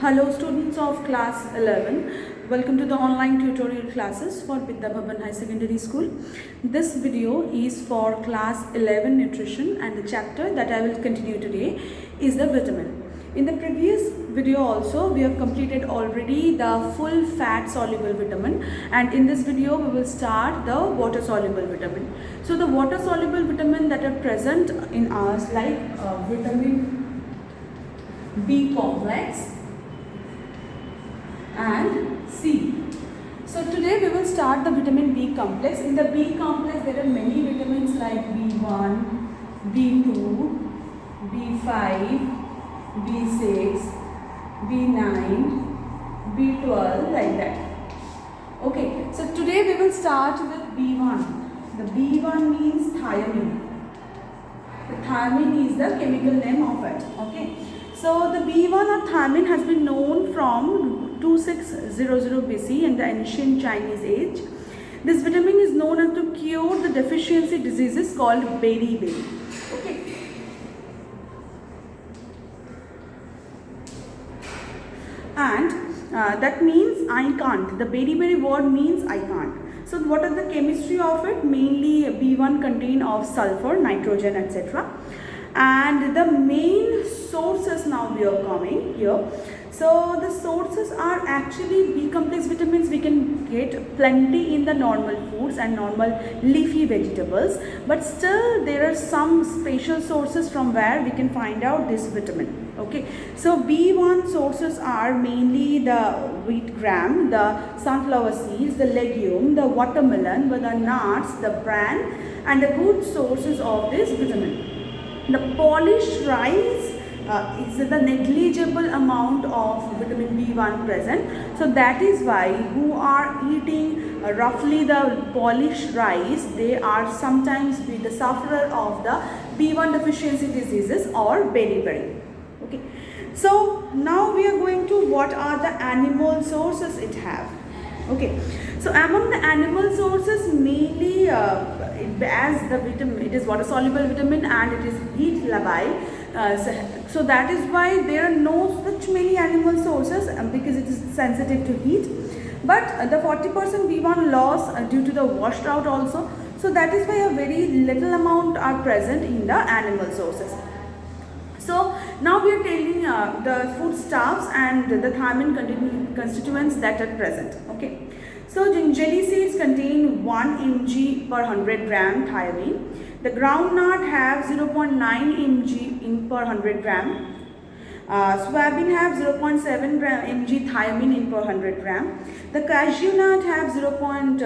Hello students of class 11, welcome to the online tutorial classes for Vidya Bhavan High Secondary School. This video is for class 11 nutrition, and the chapter that I will continue today is the vitamin. In the previous video also we have completed already the full fat soluble vitamin, and in this video we will start the water soluble vitamin. So the water soluble vitamin that are present in us like vitamin B complex and C. So today we will start the vitamin B complex. In the B complex there are many vitamins like B1, B2, B5, B6, B9, B12 like that. Okay, so today we will start with B1. The B1 means thiamine. The thiamine is the chemical name of it. Okay. So the B1 or thiamine has been known from 2600 BC in the ancient Chinese age. This vitamin is known to cure the deficiency diseases called beriberi. Okay. And that means I can't. The beriberi word means I can't. So what are the chemistry of it? Mainly B1 contain of sulfur, nitrogen, etc. And the main sources now we are coming here. So the sources are actually B complex vitamins we can get plenty in the normal foods and normal leafy vegetables, but still there are some special sources from where we can find out this vitamin. Okay, so B1 sources are mainly the wheat gram, the sunflower seeds, the legume, the watermelon, the nuts, the bran, and the good sources of this vitamin. The polished rice is the negligible amount of vitamin B1 present. So that is why who are eating roughly the polished rice, they are sometimes be the sufferer of the B1 deficiency diseases or beriberi. Okay. So now we are going to what are the animal sources it have. Okay, so among the animal sources mainly as the vitamin, it is water soluble vitamin and it is heat labile. So that is why there are no such many animal sources because it is sensitive to heat. But the 40% B1 loss due to the washed out also. So that is why a very little amount are present in the animal sources. So now we are telling the foodstuffs and the thiamine constituents that are present. Okay. So jelly seeds contain 1 mg per 100 gram thiamine. The groundnut have 0.9 mg in per 100 gram. Soybean have 0.7 mg thiamine in per 100 gram. The cashew nut have 0.6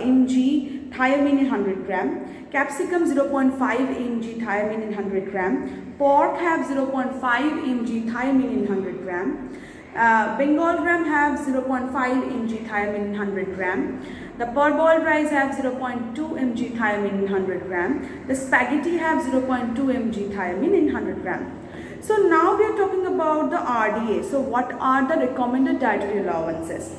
mg thiamine in 100 gram. Capsicum 0.5 mg thiamine in 100 gram. Pork have 0.5 mg thiamine in 100 gram. Bengal gram have 0.5 mg thiamine in 100 gram. The parboiled rice have 0.2 mg thiamine in 100 gram. The spaghetti have 0.2 mg thiamine in 100 gram. So now we are talking about the RDA. So what are the recommended dietary allowances?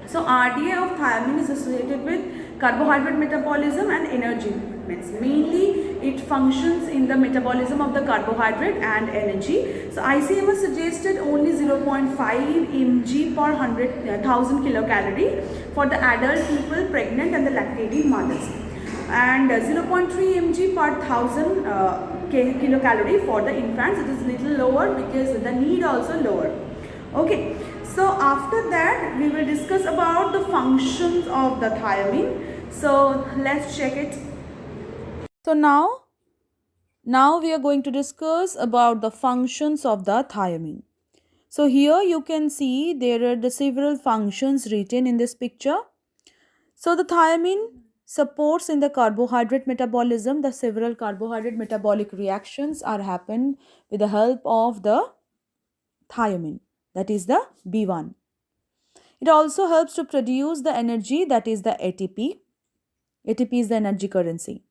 So RDA of thiamine is associated with carbohydrate metabolism and energy movements. Mainly it functions in the metabolism of the carbohydrate and energy. So ICMR suggested only 0.5 mg per 100,000 kilocalorie for the adult people, pregnant and the lactating mothers, and 0.3 mg per 1000 kilocalorie for the infants. It is little lower because the need also lower. Okay, so after that we will discuss about the functions of the thiamine. So let's check it. So now we are going to discuss about the functions of the thiamine. So here you can see there are the several functions written in this picture. So the thiamine supports in the carbohydrate metabolism. The several carbohydrate metabolic reactions are happen with the help of the thiamine, that is the B1. It also helps to produce the energy, that is the ATP. ATP is the energy currency.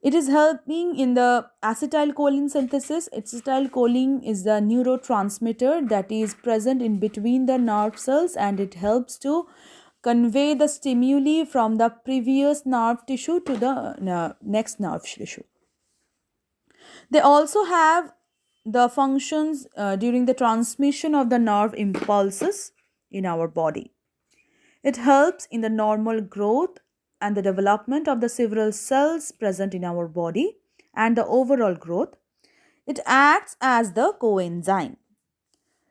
It is helping in the acetylcholine synthesis. Acetylcholine is the neurotransmitter that is present in between the nerve cells, and it helps to convey the stimuli from the previous nerve tissue to the next nerve tissue. They also have the functions during the transmission of the nerve impulses in our body. It helps in the normal growth and the development of the several cells present in our body and the overall growth. It acts as the coenzyme.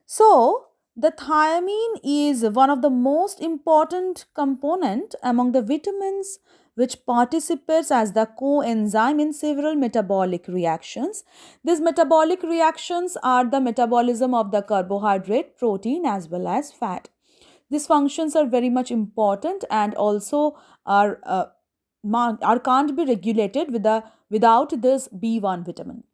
So, the thiamine is one of the most important component among the vitamins which participates as the coenzyme in several metabolic reactions. These metabolic reactions are the metabolism of the carbohydrate, protein as well as fat. These functions are very much important and also are can't be regulated without this B1 vitamin.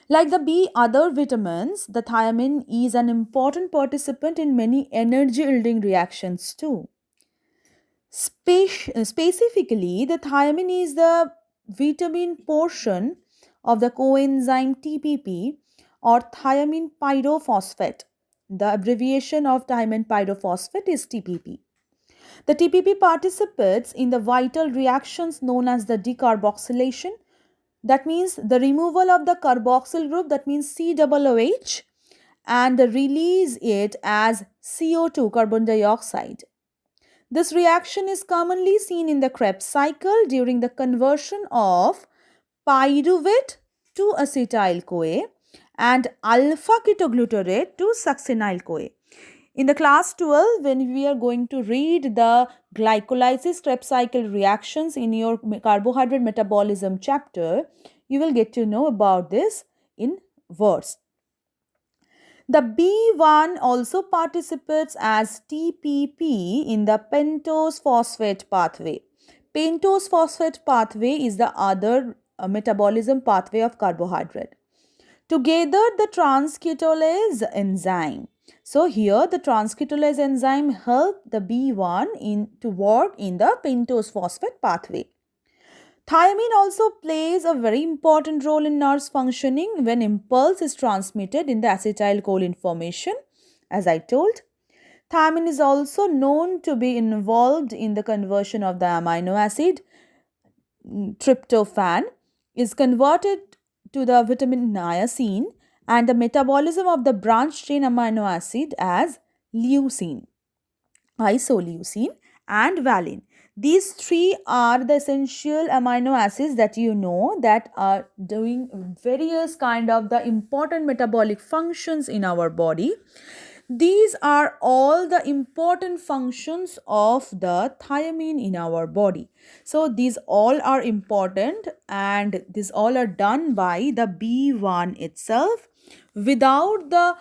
Like the B other vitamins, the thiamine is an important participant in many energy yielding reactions too. Specifically, the thiamine is the vitamin portion of the coenzyme TPP or thiamine pyrophosphate. The abbreviation of thiamine pyrophosphate is TPP. The TPP participates in the vital reactions known as the decarboxylation. That means the removal of the carboxyl group, that means COOH, and release it as CO2, carbon dioxide. This reaction is commonly seen in the Krebs cycle during the conversion of pyruvate to acetyl CoA and alpha ketoglutarate to succinyl CoA. In the class 12, when we are going to read the glycolysis Krebs cycle reactions in your carbohydrate metabolism chapter, you will get to know about this in verse. The B1 also participates as TPP in the pentose phosphate pathway. Pentose phosphate pathway is the other metabolism pathway of carbohydrate. Together, the transketolase enzyme. So here the transketolase enzyme help the B1 to work in the pentose phosphate pathway. Thiamine also plays a very important role in nerves functioning when impulse is transmitted in the acetylcholine formation. As I told, thiamine is also known to be involved in the conversion of the amino acid tryptophan is converted to the vitamin niacin and the metabolism of the branched chain amino acid as leucine, isoleucine and valine. These three are the essential amino acids that you know that are doing various kind of the important metabolic functions in our body. These are all the important functions of the thiamine in our body. So these all are important and these all are done by the B1 itself. Without the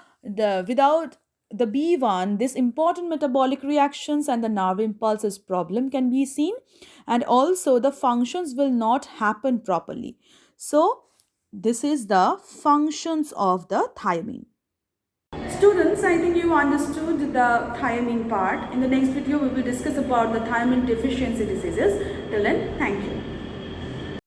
B1, this important metabolic reactions and the nerve impulses problem can be seen, and also the functions will not happen properly. So this is the functions of the thiamine. Students, I think you understood the thiamine part. In the next video, we will discuss about the thiamine deficiency diseases. Till then, thank you.